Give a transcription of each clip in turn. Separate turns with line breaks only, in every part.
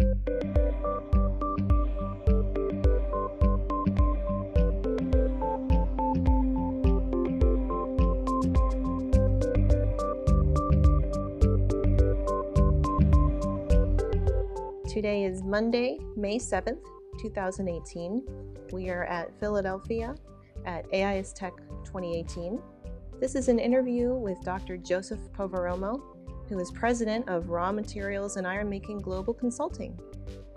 Today is Monday, May 7th, 2018. We are at Philadelphia at AISTech 2018. This is an interview with Dr. Joesph Poveromo, who is president of Raw Materials and Iron Making Global Consulting.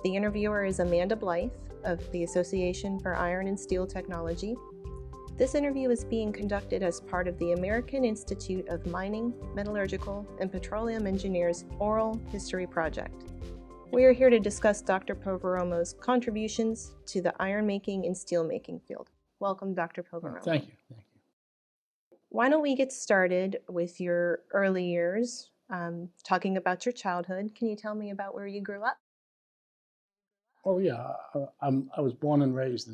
The interviewer is Amanda Blyth of the Association for Iron and Steel Technology. This interview is being conducted as part of the American Institute of Mining, Metallurgical, and Petroleum Engineers Oral History Project. We are here to discuss Dr. Poveromo's contributions to the iron making and steel making field. Welcome, Dr. Poveromo.
Thank you. Thank you.
Why don't we get started with your early years, talking about your childhood. Can you tell me about where you grew up?
Oh yeah, I was born and raised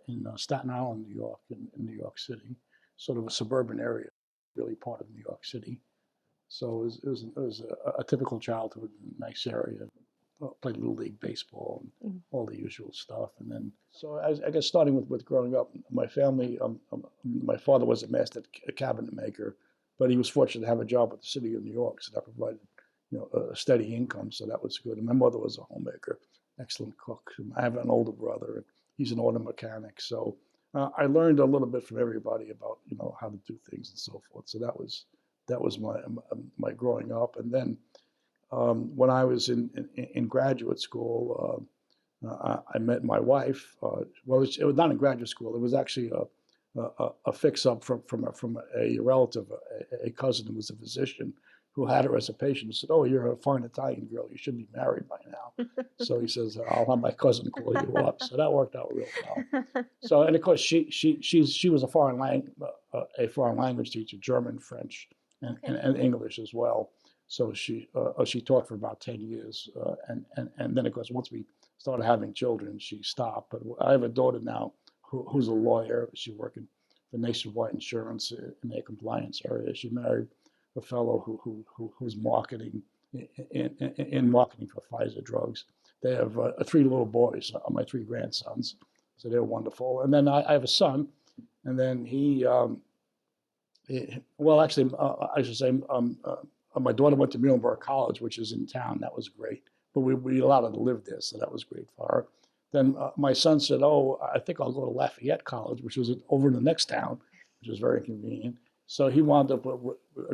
in Staten Island, New York, in New York City, sort of a suburban area, really part of New York City. So it was a typical childhood, nice area. Played Little League baseball and all the usual stuff. And then, so I guess starting with growing up, my family, my father was a master cabinet maker, but he was fortunate to have a job with the city of New York, so that provided, a steady income, so that was good. And my mother was a homemaker, excellent cook. And I have an older brother, and he's an auto mechanic. So I learned a little bit from everybody about, how to do things and so forth. So that was my growing up. And then, when I was in graduate school, I met my wife. Well, it was not in graduate school. It was actually a fix-up from a relative, a cousin who was a physician, who had her as a patient. He said, "Oh, you're a fine Italian girl. You should be married by now." So he says, "I'll have my cousin call you up." So that worked out real well. So, and of course, she was a foreign language teacher, German, French, and English as well. So she taught for about 10 years, and then of course once we started having children, she stopped. But I have a daughter now who's a lawyer. She's working for Nationwide Insurance in their compliance area. She married a fellow who's marketing in marketing for Pfizer drugs. They have 3 little boys, my 3 grandsons, so they're wonderful. And then I have a son, and then I should say. My daughter went to Muhlenberg College, which is in town. That was great. But we allowed her to live there, so that was great for her. Then my son said, "Oh, I think I'll go to Lafayette College," which was over in the next town, which was very convenient. So he wound up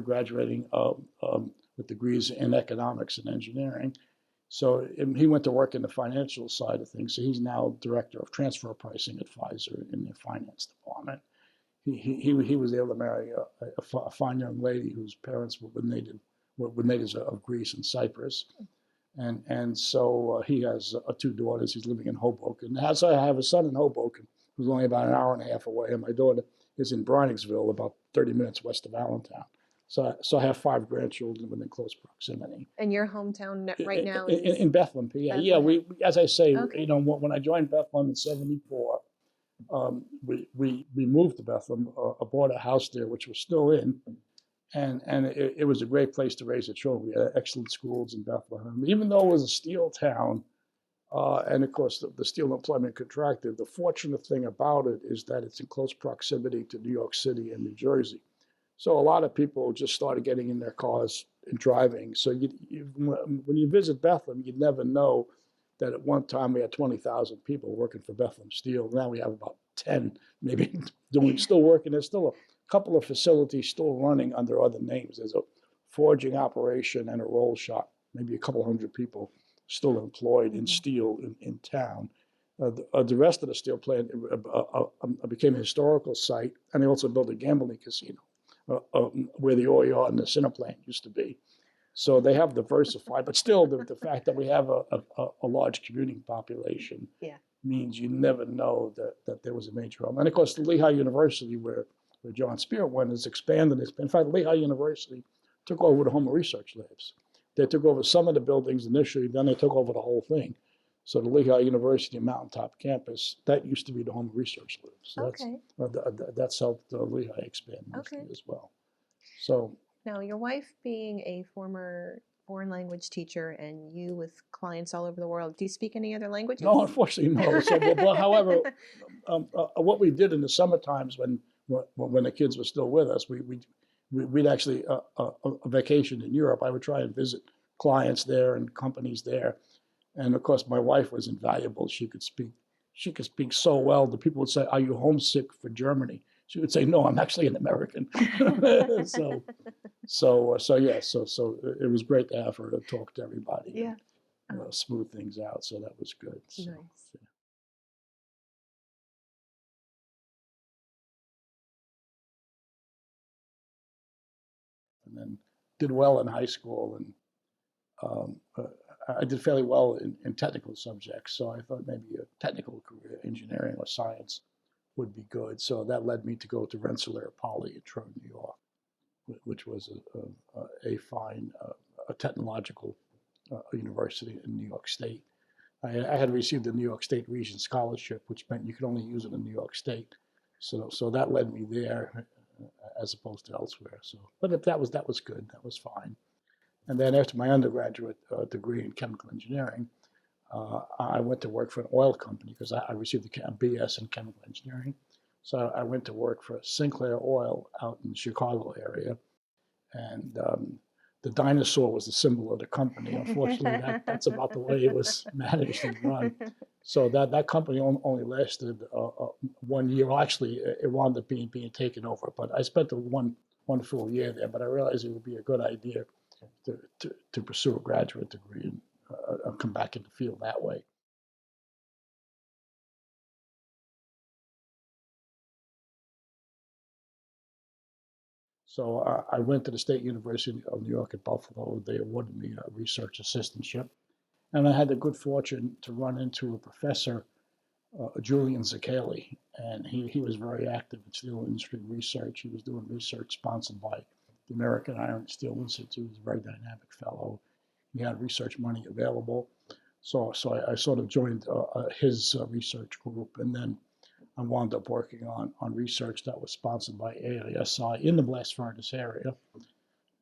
graduating with degrees in economics and engineering. So he went to work in the financial side of things. So he's now director of transfer pricing at Pfizer in the finance department. He was able to marry a fine young lady whose parents were natives of Greece and Cyprus, and so he has 2 daughters. He's living in Hoboken. So I have a son in Hoboken who's only about an hour and a half away, and my daughter is in Brynicksville, about 30 minutes west of Allentown. So I have 5 grandchildren within close proximity.
And your hometown right now
is in Bethlehem, PA.
Bethlehem.
Yeah, we, as I say,
Okay.
when I joined Bethlehem in '74. We moved to Bethlehem, bought a house there, which we're still in, and it was a great place to raise the children. We had excellent schools in Bethlehem. Even though it was a steel town, and of course the steel employment contracted, the fortunate thing about it is that it's in close proximity to New York City and New Jersey. So a lot of people just started getting in their cars and driving. So when you visit Bethlehem, you'd never know that at one time we had 20,000 people working for Bethlehem Steel. Now we have about 10, maybe still working. There's still a couple of facilities still running under other names. There's a forging operation and a roll shop, maybe a couple hundred people still employed in steel in town. The rest of the steel plant became a historical site, and they also built a gambling casino where the oil yard and the center plant used to be. So they have diversified, but still the fact that we have a large commuting population means you never know that there was a major home. And of course, the Lehigh University, where John Spear went, has expanded. In fact, Lehigh University took over the Homer Research Labs. They took over some of the buildings initially, then they took over the whole thing. So the Lehigh University Mountaintop campus, that used to be the Homer Research Labs. So that's helped Lehigh expand as well. So.
Now, your wife being a former foreign language teacher and you with clients all over the world. Do you speak any other languages?
No, unfortunately, no. So, but however, what we did in the summer times when the kids were still with us, we'd actually a vacation in Europe. I would try and visit clients there and companies there, and of course, my wife was invaluable. She could speak so well. The people would say, "Are you homesick for Germany?" She would say, "No, I'm actually an American." So it was great to have her to talk to everybody.
Yeah.
And, smooth things out. So that was good. So,
Nice.
yeah. And then did well in high school, and I did fairly well in technical subjects. So I thought maybe a technical career, engineering or science, would be good. So that led me to go to Rensselaer Poly in Troy, New York, which was a fine a technological university in New York State. I had received the New York State Region Scholarship, which meant you could only use it in New York State. So that led me there as opposed to elsewhere. So, but if that was good. That was fine. And then after my undergraduate degree in chemical engineering, I went to work for an oil company because I received a BS in chemical engineering. So I went to work for Sinclair Oil out in the Chicago area, and the dinosaur was the symbol of the company. Unfortunately, that's about the way it was managed and run. So that company only lasted 1 year. Well, actually, it wound up being taken over. But I spent one full year there. But I realized it would be a good idea to pursue a graduate degree and come back in the field that way. So I went to the State University of New York at Buffalo. They awarded me a research assistantship. And I had the good fortune to run into a professor, Julian Szekely, and he was very active in steel industry research. He was doing research sponsored by the American Iron and Steel Institute. He was a very dynamic fellow. He had research money available. So I sort of joined his research group, and then I wound up working on research that was sponsored by AISI in the blast furnace area.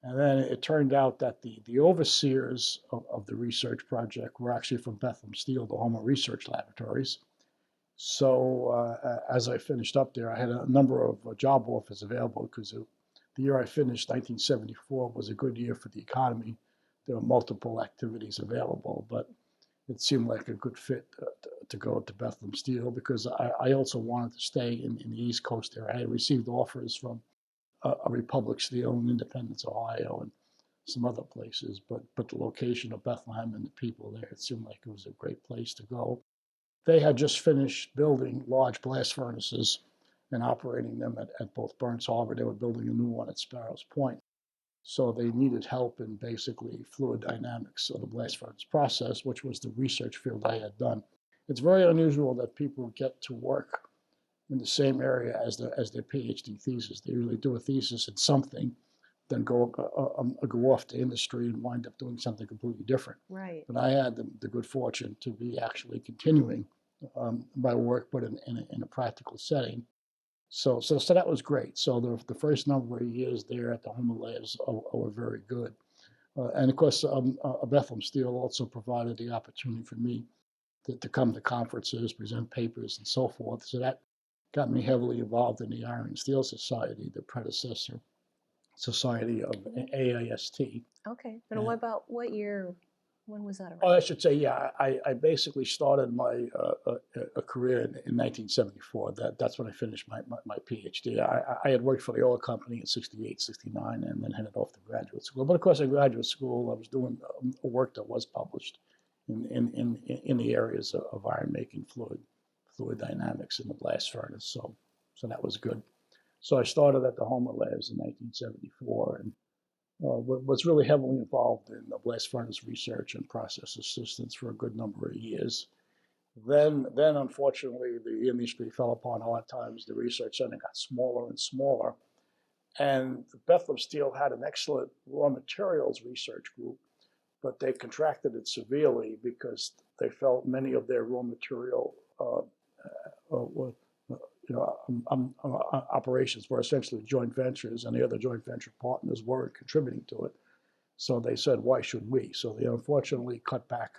And then it turned out that the overseers of the research project were actually from Bethlehem Steel, the home of research laboratories. So as I finished up there, I had a number of job offers available because the year I finished, 1974, was a good year for the economy. There were multiple activities available, but it seemed like a good fit to go to Bethlehem Steel because I also wanted to stay in the East Coast area. I had received offers from a Republic Steel in Independence, Ohio, and some other places, but the location of Bethlehem and the people there, it seemed like it was a great place to go. They had just finished building large blast furnaces and operating them at both Burns Harbor. They were building a new one at Sparrows Point. So they needed help in basically fluid dynamics of the blast furnace process, which was the research field I had done. It's very unusual that people get to work in the same area as their PhD thesis. They usually do a thesis in something, then go off to industry and wind up doing something completely different.
Right.
But I had the good fortune to be actually continuing my work, but in a practical setting. So that was great. So the first number of years there at the Home Labs were very good. And of course, Bethlehem Steel also provided the opportunity for me to come to conferences, present papers, and so forth. So that got me heavily involved in the Iron and Steel Society, the predecessor society of AIST.
Okay. But what about what year? When was that around?
Oh, I should say, yeah, I basically started my a career in 1974. That's when I finished my PhD. I had worked for the oil company in 68, 69, and then headed off to graduate school. But of course, in graduate school, I was doing work that was published in the areas of iron making, fluid dynamics in the blast furnace. So that was good. So I started at the Homer Labs in 1974, and was really heavily involved in the blast furnace research and process assistance for a good number of years. Then unfortunately, the industry fell upon hard times. The research center got smaller and smaller. And Bethlehem Steel had an excellent raw materials research group, but they contracted it severely because they felt many of their raw material operations were essentially joint ventures, and the other joint venture partners weren't contributing to it. So they said, why should we? So they unfortunately cut back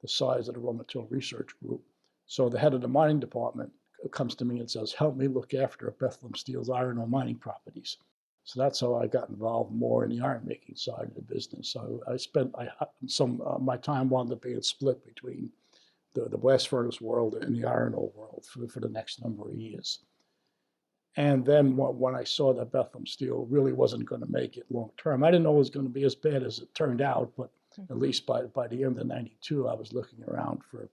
the size of the raw material research group. So the head of the mining department comes to me and says, help me look after Bethlehem Steel's iron ore mining properties. So that's how I got involved more in the iron making side of the business. So my time wound up being split between the blast furnace world and the iron ore world for the next number of years. And then when I saw that Bethlehem Steel really wasn't going to make it long term, I didn't know it was going to be as bad as it turned out, but at least by the end of '92, I was looking around for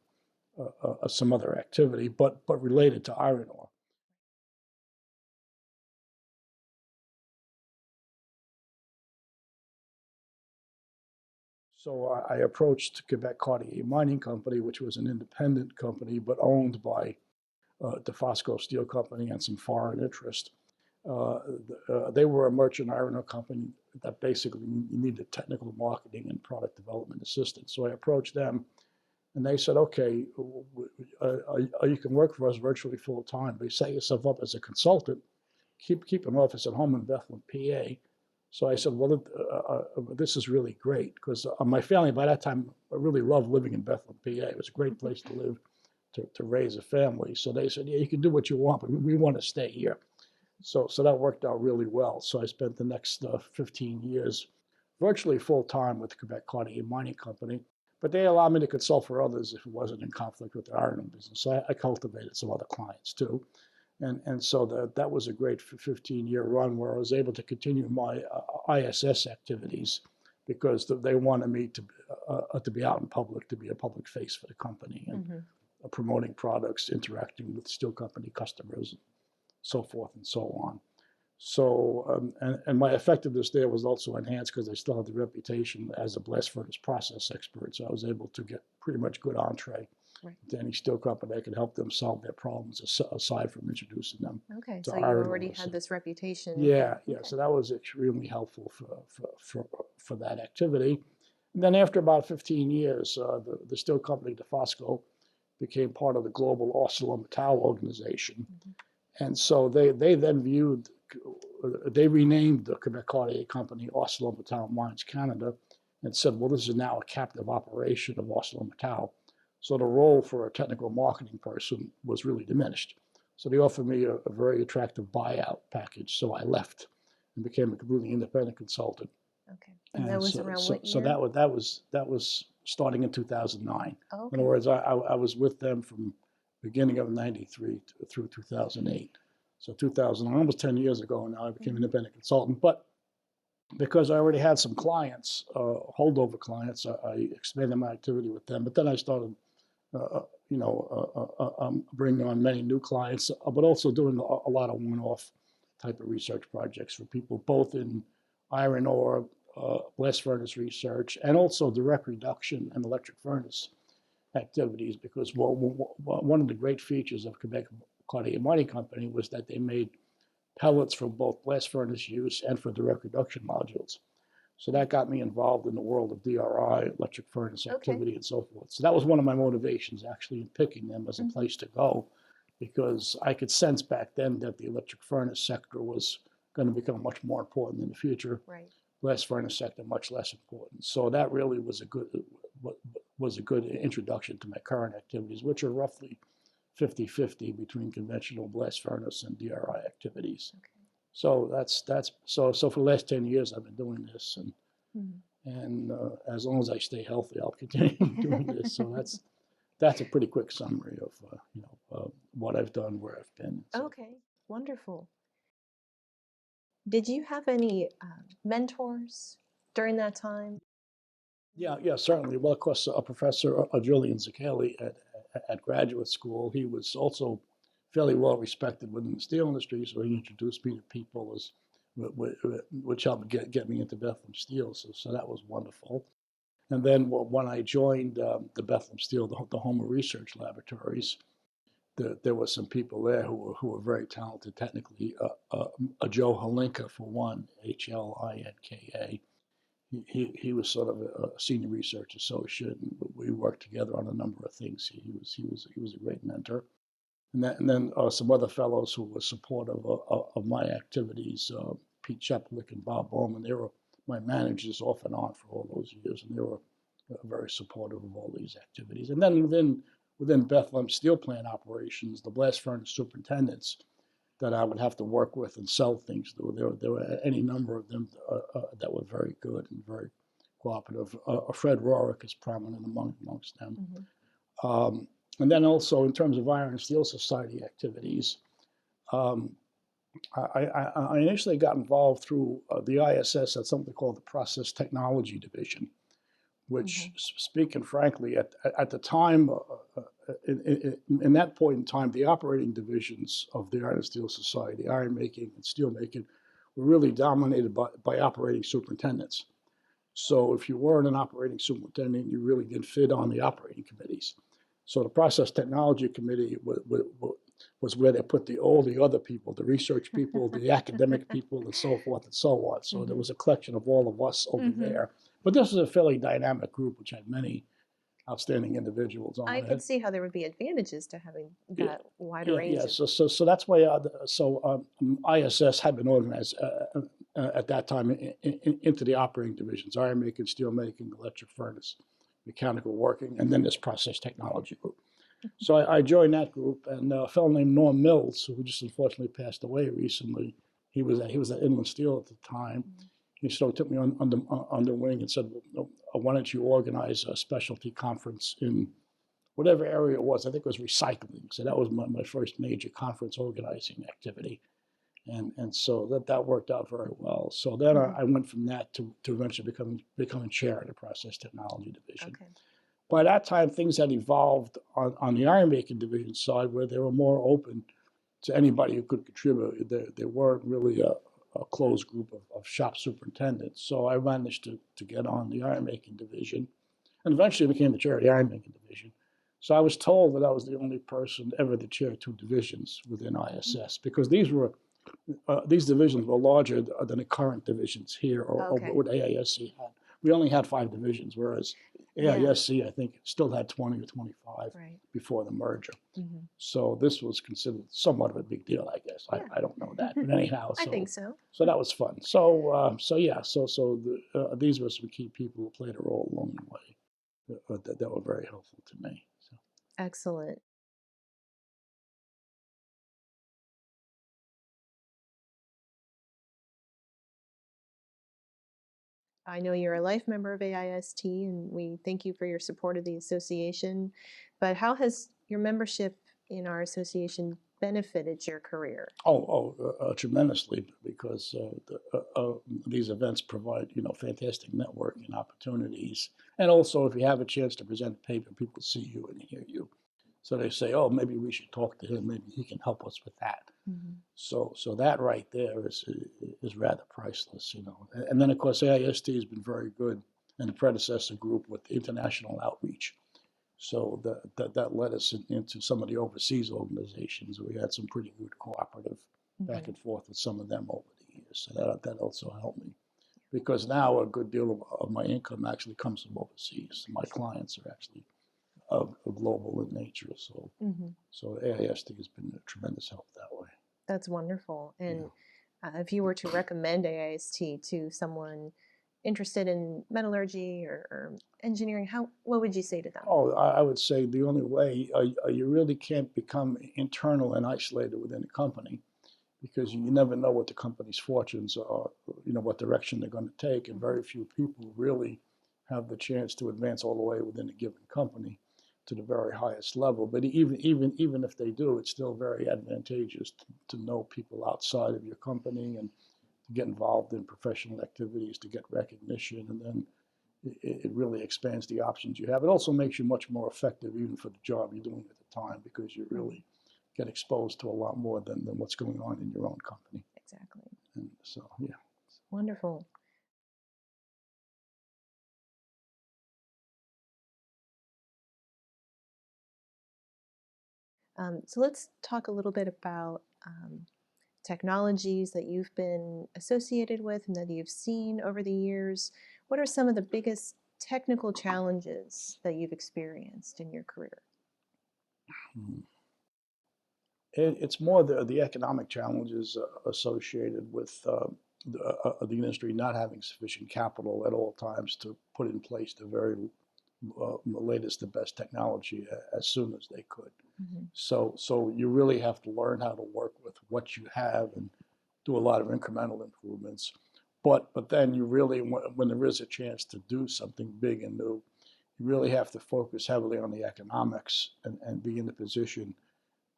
some other activity, but related to iron ore. So I approached Quebec Cartier Mining Company, which was an independent company, but owned by DeFosco Steel Company and some foreign interest. They were a merchant iron ore company that basically needed technical marketing and product development assistance. So I approached them, and they said, okay, you can work for us virtually full time, but you set yourself up as a consultant, keep an office at home in Bethlehem, PA. So I said, well, this is really great, because my family by that time really loved living in Bethlehem, PA. It was a great place to live, to raise a family. So they said, yeah, you can do what you want, but we want to stay here. So that worked out really well. So I spent the next 15 years virtually full time with the Quebec Cartier Mining Company, but they allowed me to consult for others if it wasn't in conflict with the iron ore business. So I cultivated some other clients too. And so that was a great 15-year run where I was able to continue my ISS activities, because they wanted me to be out in public, to be a public face for the company, and promoting products, interacting with steel company customers, and so forth and so on. So, and my effectiveness there was also enhanced because I still had the reputation as a blast furnace process expert. So I was able to get pretty much good entree to any steel company that could help them solve their problems, aside from introducing them.
Okay, so you already had this reputation.
Yeah. So that was extremely helpful for that activity. And then after about 15 years, the steel company DeFosco became part of the global ArcelorMittal organization. And so they then they renamed the Quebec Cartier company ArcelorMittal Mines Canada, and said, well, this is now a captive operation of ArcelorMittal. So the role for a technical marketing person was really diminished. So they offered me a very attractive buyout package. So I left and became a completely independent consultant.
Okay. And that was around what year?
So that was starting in 2009.
Oh, okay.
In other words, I was with them from beginning of '93 through 2008. So 2000, almost 10 years ago now, I became an independent consultant. But because I already had some clients, holdover clients, I expanded my activity with them. But then I started, bringing on many new clients, but also doing a lot of one-off type of research projects for people, both in iron ore, blast furnace research, and also direct reduction and electric furnace activities, because one of the great features of Quebec Cartier Mining Company was that they made pellets for both blast furnace use and for direct reduction modules. So that got me involved in the world of DRI, electric furnace activity, and so forth. So that was one of my motivations, actually, in picking them as a place to go, because I could sense back then that the electric furnace sector was going to become much more important in the future.
Right.
Blast furnace sector much less important. So that really was a good introduction to my current activities, which are roughly 50-50 between conventional blast furnace and DRI activities. Okay. So so for the last 10 years I've been doing this, and as long as I stay healthy, I'll continue doing this. So that's a pretty quick summary of what I've done, where I've been. So.
Okay, wonderful. Did you have any mentors during that time?
Yeah, certainly. Well, of course, a professor, Julian Szekely at graduate school, he was also fairly well respected within the steel industry, so he introduced me to people which helped get me into Bethlehem Steel. So that was wonderful. And then when I joined the Bethlehem Steel, the home of research laboratories, there were some people there who were very talented technically. Joe Hlinka, for one, Hlinka. He was sort of a senior research associate, and we worked together on a number of things. He was a great mentor. And then some other fellows who were supportive of my activities, Pete Cheplick and Bob Bowman. They were my managers off and on for all those years, and they were very supportive of all these activities. And then within Bethlehem steel plant operations, the blast furnace superintendents that I would have to work with and sell things to, there were any number of them that were very good and very cooperative. Fred Rorick is prominent amongst them. Mm-hmm. And then also in terms of Iron and Steel Society activities, I initially got involved through the ISS at something called the Process Technology Division, which, speaking frankly, at the time, in that point in time, the operating divisions of the Iron and Steel Society, iron making and steel making, were really dominated by operating superintendents. So if you weren't an operating superintendent, you really didn't fit on the operating committees. So the Process Technology Committee was where they put all the other people, the research people, the academic people, and so forth and so on. So there was a collection of all of us over there. But this was a fairly dynamic group, which had many outstanding individuals on it.
I can see how there would be advantages to having that wider range.
Yeah, so that's why, ISS had been organized at that time into the operating divisions: iron making, steel making, electric furnace, mechanical working, and then this process technology group. So I joined that group, and a fellow named Norm Mills, who just unfortunately passed away recently, he was at Inland Steel at the time. He sort of took me under wing and said, well, why don't you organize a specialty conference in whatever area it was. I think it was recycling. So that was my first major conference organizing activity. And so that worked out very well. So then I went from that to eventually becoming chair of the Process Technology Division. Okay. By that time, things had evolved on the iron making division side, where they were more open to anybody who could contribute. There weren't really a closed group of shop superintendents. So I managed to get on the iron making division, and eventually became the chair of the iron making division. So I was told that I was the only person ever to chair two divisions within ISS, because these divisions were larger than the current divisions here, or what AISC had. We only had 5 divisions, whereas AISC, I think, still had 20 or 25 before the merger. So this was considered somewhat of a big deal, I guess. Yeah. I don't know that, but anyhow.
I think so.
So that was fun. These were some key people who played a role along the way that were very helpful to me. So.
Excellent. I know you're a life member of AIST, and we thank you for your support of the association. But how has your membership in our association benefited your career?
Tremendously, because these events provide, fantastic networking opportunities. And also, if you have a chance to present a paper, people see you and hear you. So they say, oh, maybe we should talk to him. Maybe he can help us with that. So that right there is rather priceless, And then, of course, AIST has been very good in the predecessor group with international outreach. So that led us into some of the overseas organizations. We had some pretty good cooperative back and forth with some of them over the years. So that also helped me. Because now a good deal of my income actually comes from overseas. My clients are actually of global in nature. So AIST has been a tremendous help that way.
That's wonderful. And if you were to recommend AIST to someone interested in metallurgy or engineering, what would you say to them?
I would say the only way, you really can't become internal and isolated within a company, because you never know what the company's fortunes are, what direction they're going to take, and very few people really have the chance to advance all the way within a given company to the very highest level. But even if they do, it's still very advantageous to know people outside of your company and to get involved in professional activities, to get recognition, and then it really expands the options you have. It also makes you much more effective even for the job you're doing at the time, because you really get exposed to a lot more than what's going on in your own company.
Exactly.
And so, yeah.
Wonderful. So let's talk a little bit about technologies that you've been associated with and that you've seen over the years. What are some of the biggest technical challenges that you've experienced in your career?
It's more the economic challenges associated with the industry not having sufficient capital at all times to put in place the very latest and best technology as soon as they could.
Mm-hmm.
So you really have to learn how to work with what you have and do a lot of incremental improvements. But then you really, when there is a chance to do something big and new, you really have to focus heavily on the economics and be in the position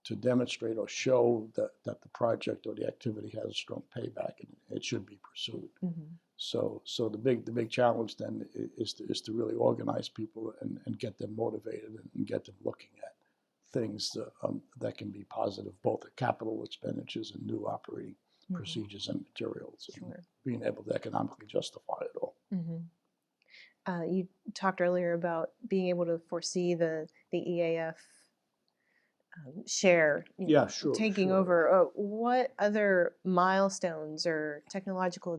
to demonstrate or show that the project or the activity has a strong payback and it should be pursued. Mm-hmm. So the big challenge then is to really organize people and get them motivated and get them looking at things that can be positive, both the capital expenditures and new operating mm-hmm. procedures and materials, sure. and being able to economically justify it all.
Mm-hmm. You talked earlier about being able to foresee the EAF share,
yeah, sure,
taking
sure.
over. What other milestones or technological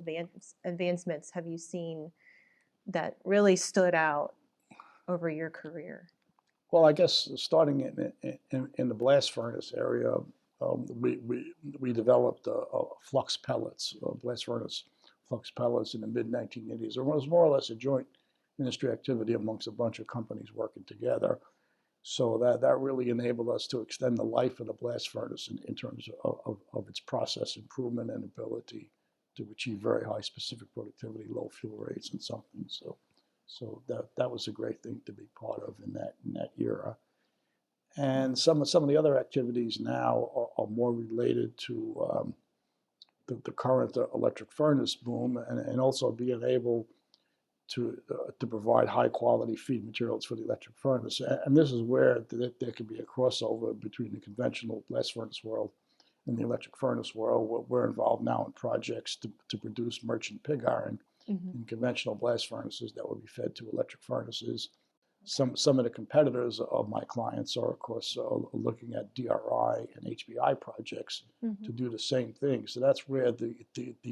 advancements have you seen that really stood out over your career?
Well, I guess starting in the blast furnace area, we developed Flux Pellets, blast furnace Flux Pellets in the mid-1980s. It was more or less a joint industry activity amongst a bunch of companies working together. So that really enabled us to extend the life of the blast furnace in terms of its process improvement and ability to achieve very high specific productivity, low fuel rates, and something. So that was a great thing to be part of in that era. And some of the other activities now are more related to the current electric furnace boom and also being able to provide high quality feed materials for the electric furnace. And this is where there can be a crossover between the conventional blast furnace world and the electric furnace world. We're involved now in projects to produce merchant pig iron mm-hmm. in conventional blast furnaces that will be fed to electric furnaces. Some of the competitors of my clients are, of course, looking at DRI and HBI projects mm-hmm. to do the same thing. So that's where the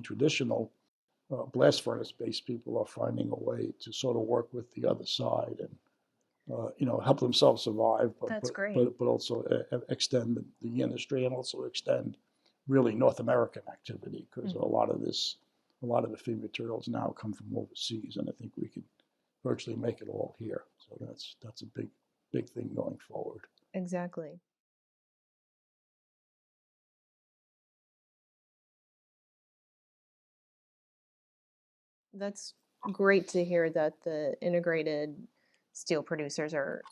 traditional blast furnace-based people are finding a way to sort of work with the other side and help themselves survive, but also extend the industry and also extend really North American activity because mm-hmm. a lot of the feed materials now come from overseas, and I think we can virtually make it all here. So that's a big thing going forward.
Exactly. That's great to hear that the integrated steel producers are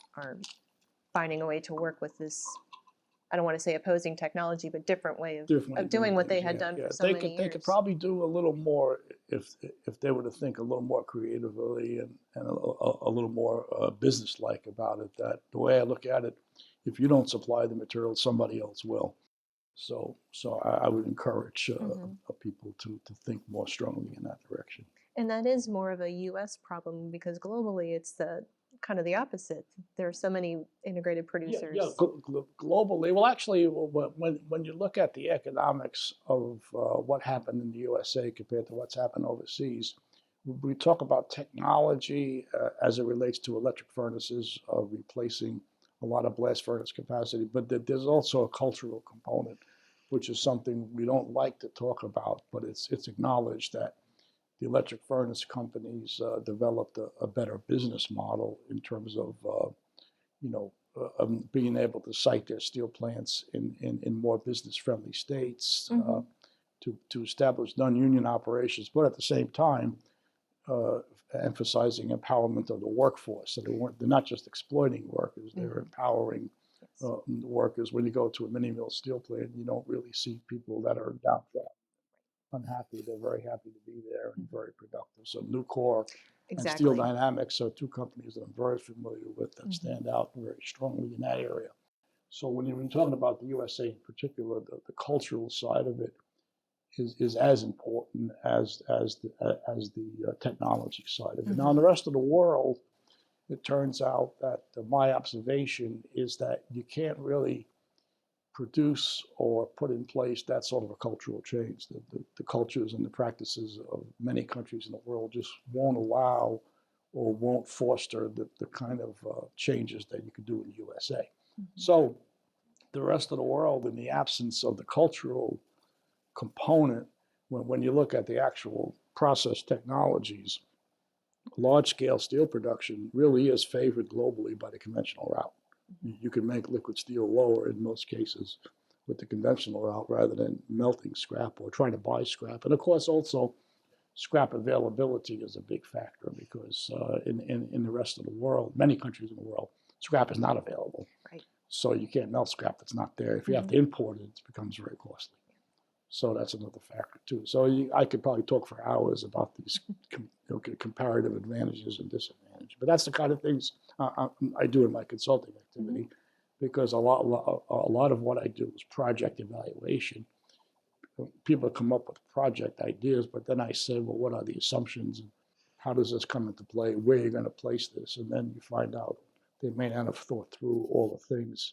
finding a way to work with this, I don't want to say opposing technology, but different way of doing what they had done for so many years.
They could probably do a little more if they were to think a little more creatively and a little more business-like about it. That the way I look at it, if you don't supply the material, somebody else will. So I would encourage mm-hmm. people to think more strongly in that direction.
And that is more of a U.S. problem because globally it's kind of the opposite. There are so many integrated producers.
Yeah, globally. Well, actually, when you look at the economics of what happened in the USA compared to what's happened overseas, we talk about technology as it relates to electric furnaces replacing a lot of blast furnace capacity, but there's also a cultural component, which is something we don't like to talk about, but it's acknowledged that the electric furnace companies developed a better business model in terms of, being able to site their steel plants in more business-friendly states, mm-hmm. to establish non-union operations, but at the same time, emphasizing empowerment of the workforce. So they're not just exploiting workers; they're mm-hmm. empowering workers. When you go to a mini mill steel plant, you don't really see people that are downtrodden, unhappy. They're very happy to be there and very productive. So Nucor and Steel Dynamics are two companies that I'm very familiar with that mm-hmm. stand out very strongly in that area. So when you're talking about the USA in particular, the cultural side of it is as important as the technology side of it. Mm-hmm. Now in the rest of the world, it turns out that my observation is that you can't really produce or put in place that sort of a cultural change. The cultures and the practices of many countries in the world just won't allow or won't foster the kind of changes that you could do in the USA. Mm-hmm. So the rest of the world, in the absence of the cultural component, when you look at the actual process technologies, large-scale steel production really is favored globally by the conventional route. You can make liquid steel lower in most cases with the conventional route rather than melting scrap or trying to buy scrap. And of course, also scrap availability is a big factor because in the rest of the world, many countries in the world, scrap is not available.
Right.
So you can't melt scrap that's not there. If you have to import it, it becomes very costly. So that's another factor too. So I could probably talk for hours about these comparative advantages and disadvantages. But that's the kind of things I do in my consulting activity, because a lot of what I do is project evaluation. People come up with project ideas, but then I say, well, what are the assumptions? And how does this come into play? Where are you going to place this? And then you find out they may not have thought through all the things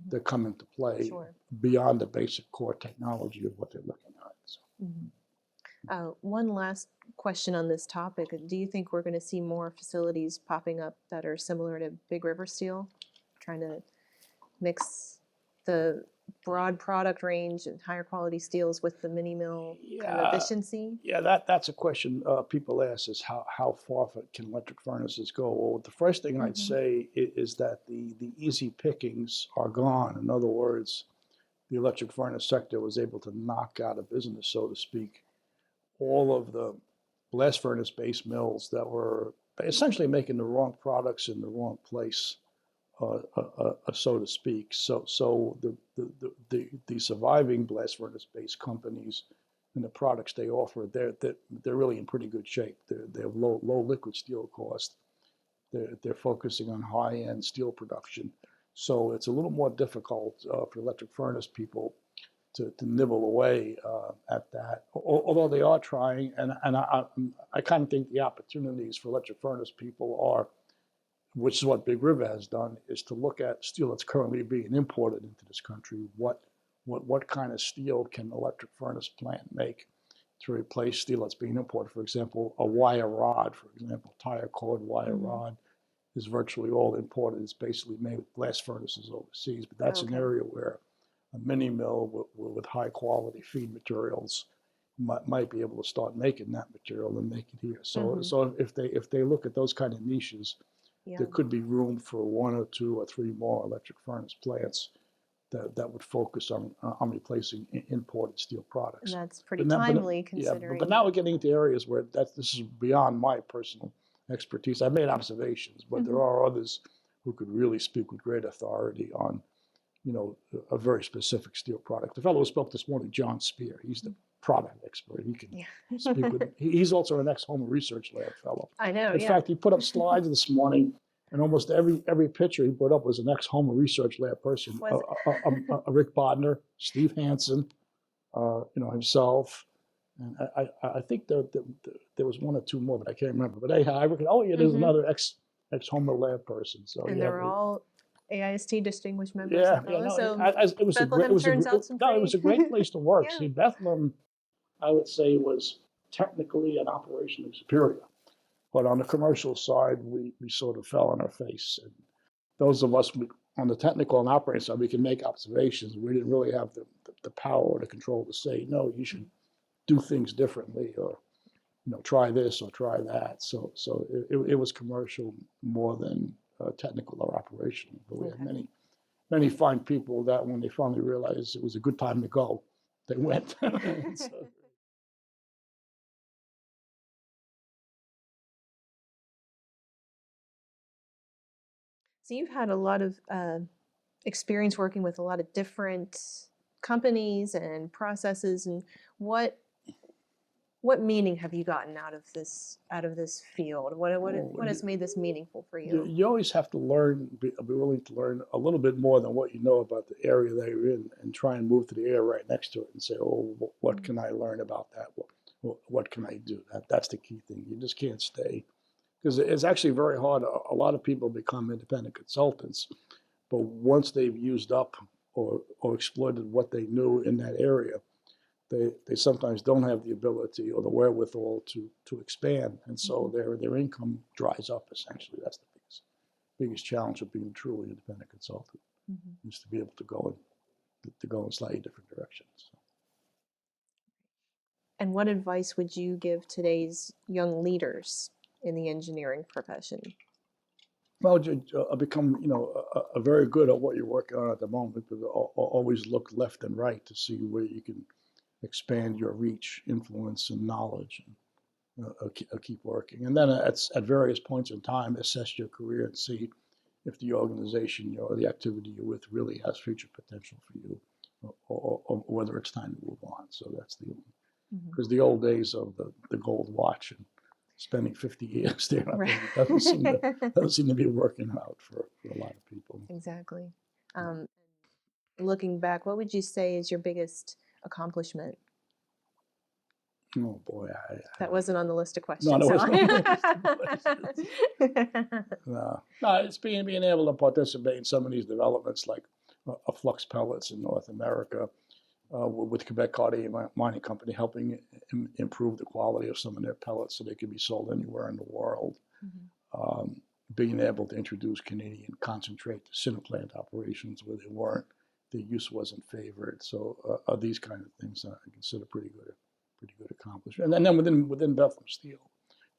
that come into play beyond the basic core technology of what they're looking at. So.
One last question on this topic. Do you think we're going to see more facilities popping up that are similar to Big River Steel, trying to mix the broad product range and higher quality steels with the mini mill kind of efficiency?
Yeah, that's a question people ask, is how far can electric furnaces go? Well, the first thing I'd say is that the easy pickings are gone. In other words, the electric furnace sector was able to knock out of business, so to speak, all of the blast furnace-based mills that were essentially making the wrong products in the wrong place, so to speak. So the surviving blast furnace-based companies and the products they offer, they're really in pretty good shape. They have low liquid steel cost. They're focusing on high-end steel production. So it's a little more difficult for electric furnace people to nibble away at that, although they are trying. And I kind of think the opportunities for electric furnace people are, which is what Big River has done, is to look at steel that's currently being imported into this country. What kind of steel can an electric furnace plant make to replace steel that's being imported? For example, a wire rod, for example, tire cord wire rod is virtually all imported. It's basically made with blast furnaces overseas, but that's an area where a mini mill with high quality feed materials might be able to start making that material and make it here. So if they look at those kind of niches, there could be room for 1 or 2 or 3 more electric furnace plants that would focus on replacing imported steel products.
And that's pretty timely, considering.
But now we're getting into areas where this is beyond my personal expertise. I made observations, but there are others who could really speak with great authority on, a very specific steel product. The fellow who spoke this morning, John Spear, he's the product expert. He can speak with. He's also an ex-Homer Research Lab fellow.
I know.
In fact, he put up slides this morning, and almost every picture he put up was an ex-Homer Research Lab person. Rick Bodner, Steve Hansen, himself. And I think there was 1 or 2 more, but I can't remember. But anyhow, I reckon, there's another ex-Homer Lab person. So
and they're all AIST distinguished members.
It was a great place to work. See, Bethlehem, I would say, was technically and operationally superior, but on the commercial side, we sort of fell on our face. And those of us on the technical and operating side, we can make observations. We didn't really have the power or the control to say, no, you should do things differently, or try this or try that. So it was commercial more than technical or operational. But we had many fine people that when they finally realized it was a good time to go, they went.
So you've had a lot of experience working with a lot of different companies and processes, and what meaning have you gotten out of this field? What has made this meaningful for you?
You always have to be willing to learn a little bit more than what you know about the area that you're in, and try and move to the area right next to it and say, what can I learn about that? What can I do? That's the key thing. You just can't stay, because it's actually very hard. A lot of people become independent consultants, but once they've used up or exploited what they knew in that area, they sometimes don't have the ability or the wherewithal to expand, and so their income dries up. Essentially, that's the biggest challenge of being a truly independent consultant, is to be able to go in slightly different directions.
And what advice would you give today's young leaders in the engineering profession?
Well, become, very good at what you're working on at the moment, but always look left and right to see where you can expand your reach, influence, and knowledge, and keep working. And then at various points in time, assess your career and see if the organization or the activity you're with really has future potential for you, or whether it's time to move on. So that's because the old days of the gold watch and spending 50 years there doesn't seem to be working out for a lot of people.
Exactly. Looking back, what would you say is your biggest accomplishment?
Oh boy,
that wasn't on the list of questions.
No, that wasn't on the list of questions. No, it's being able to participate in some of these developments, like a Flux Pellets in North America, with Quebec Cartier mining company, helping improve the quality of some of their pellets so they can be sold anywhere in the world. Mm-hmm. Being able to introduce Canadian concentrate to center plant operations where they weren't, the use wasn't favored. So these kind of things I consider pretty good accomplishment. And then within Bethlehem Steel,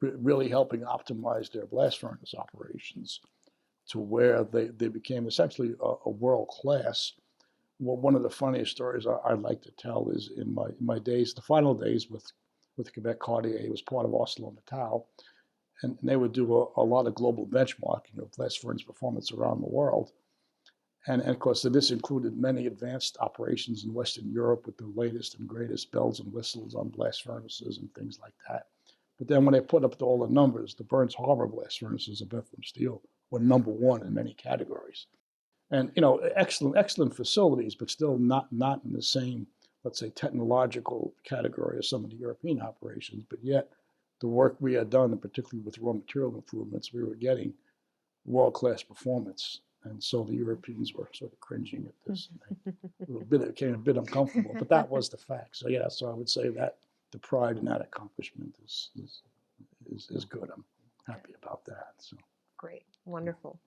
really helping optimize their blast furnace operations to where they became essentially a world class. Well, one of the funniest stories I like to tell is in my days, the final days with Quebec Cartier. It was part of ArcelorMittal, and they would do a lot of global benchmarking of blast furnace performance around the world. And of course, this included many advanced operations in Western Europe with the latest and greatest bells and whistles on blast furnaces and things like that. But then when they put up all the numbers, the Burns Harbor blast furnaces of Bethlehem Steel were #1 in many categories. And excellent facilities, but still not in the same, let's say, technological category as some of the European operations. But yet, the work we had done, and particularly with raw material improvements, we were getting world-class performance. And so the Europeans were sort of cringing at this. It became a bit uncomfortable, but that was the fact. So yeah, so I would say that the pride in that accomplishment is good. I'm happy about that. So
great, wonderful.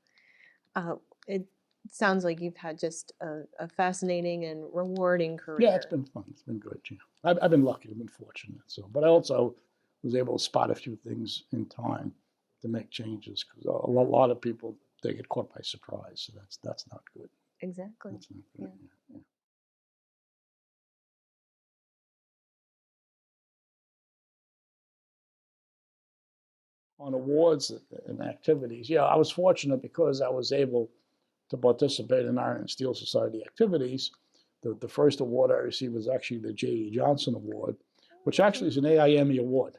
It sounds like you've had just a fascinating and rewarding career.
Yeah, it's been fun. It's been good. Yeah, I've been lucky. I've been fortunate. So, but I also was able to spot a few things in time to make changes, because a lot of people, they get caught by surprise. So that's not good.
Exactly.
That's not good. Yeah. On awards and activities, yeah, I was fortunate because I was able to participate in Iron and Steel Society activities. The first award I received was actually the J.E. Johnson Award, which actually is an AIME award.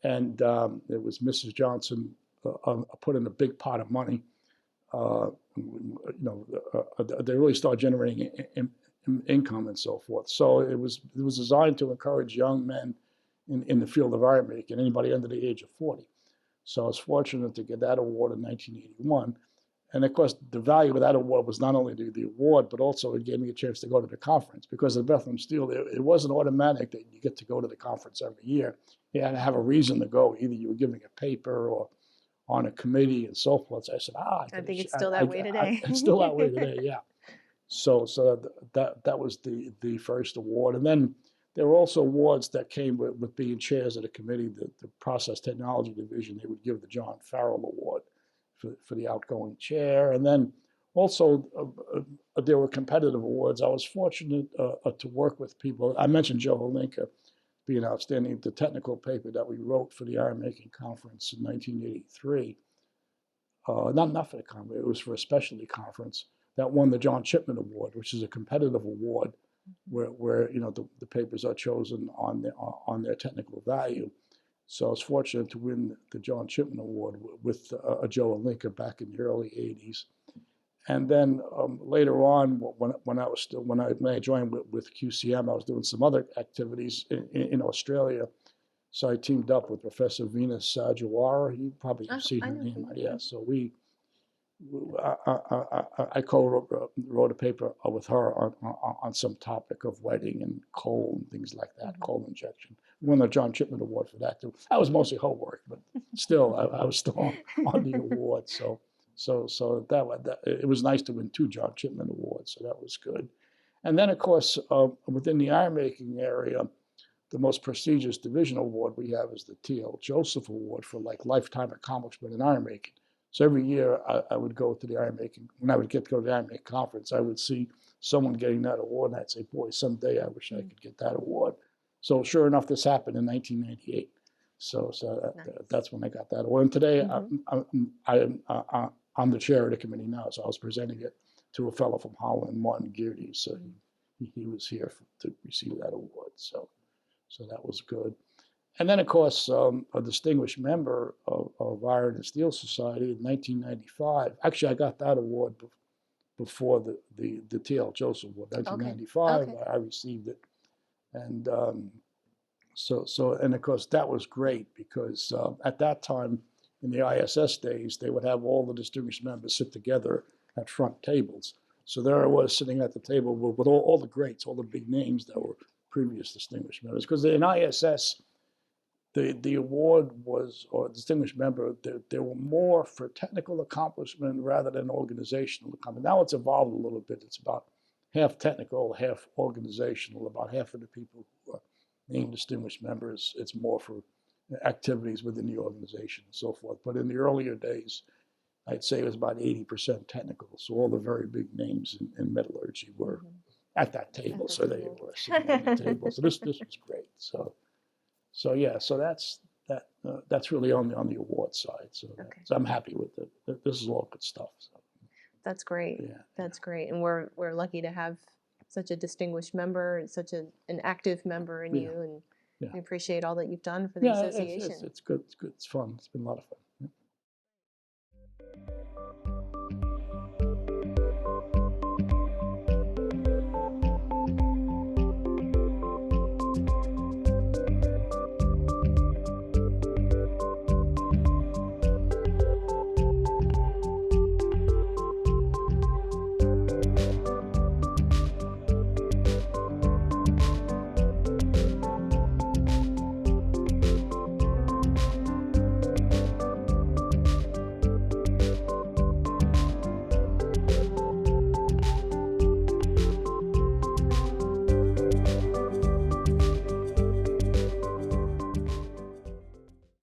And it was Mrs. Johnson put in a big pot of money. They really started generating income and so forth. So it was designed to encourage young men in the field of iron making, anybody under the age of 40. So I was fortunate to get that award in 1981. And of course, the value of that award was not only the award, but also it gave me a chance to go to the conference. Because at Bethlehem Steel, it wasn't automatic that you get to go to the conference every year. You had to have a reason to go. Either you were giving a paper or on a committee and so forth. So I said,
I think it's still that way today.
It's still that way today, yeah. So that was the first award. And then there were also awards that came with being chairs of the committee, the Process Technology Division. They would give the John Farrell Award for the outgoing chair. And then also there were competitive awards. I was fortunate to work with people. I mentioned Joe Hlinka being outstanding. The technical paper that we wrote for the Iron Making Conference in 1983, not for the conference, it was for a specialty conference, that won the John Chipman Award, which is a competitive award where the papers are chosen on their technical value. So I was fortunate to win the John Chipman Award with Joe Hlinka back in the early 80s. And then later on, when I joined with QCM, I was doing some other activities in Australia. So I teamed up with Professor Venus Jawara. You probably have seen her name. Yeah. So I co-wrote a paper with her on some topic of wetting and coal and things like that, coal injection. Won the John Chipman Award for that too. That was mostly her work, but still, I was still on the award. So that it was nice to win 2 John Chipman Awards. So that was good. And then, of course, within the iron making area, the most prestigious division award we have is the T.L. Joesph Award for like lifetime accomplishment in iron making. So every year I would go to the iron making. When I would get to go to the iron making conference, I would see someone getting that award, and I'd say, boy, someday I wish I could get that award. So sure enough, this happened in 1998. So nice. That's when I got that award. And today I'm the chair of the committee now, so I was presenting it to a fellow from Holland, Martin Geardy. So he was here to receive that award. So that was good. And then, of course, a distinguished member of Iron and Steel Society in 1995. Actually, I got that award before the T.L. Joesph Award. 1995, okay. I received it. And and of course, that was great because at that time, in the ISS days, they would have all the distinguished members sit together at front tables. So there I was sitting at the table with all the greats, all the big names that were previous distinguished members. Because in ISS, the award was, or distinguished member, there were more for technical accomplishment rather than organizational accomplishment. Now it's evolved a little bit. It's about half technical, half organizational. About half of the people who are named distinguished members, it's more for activities within the organization and so forth. But in the earlier days, I'd say it was about 80% technical. So all the very big names in metallurgy were at that table. So they were sitting at the table. So this was great. So yeah, so that's really on the award side. So I'm happy with it. This is all good stuff. So.
That's great. Yeah, that's great, and we're lucky to have such a distinguished member, such an active member in you, and we appreciate all that you've done for the association.
It's good. It's good. It's fun. It's been a lot of fun.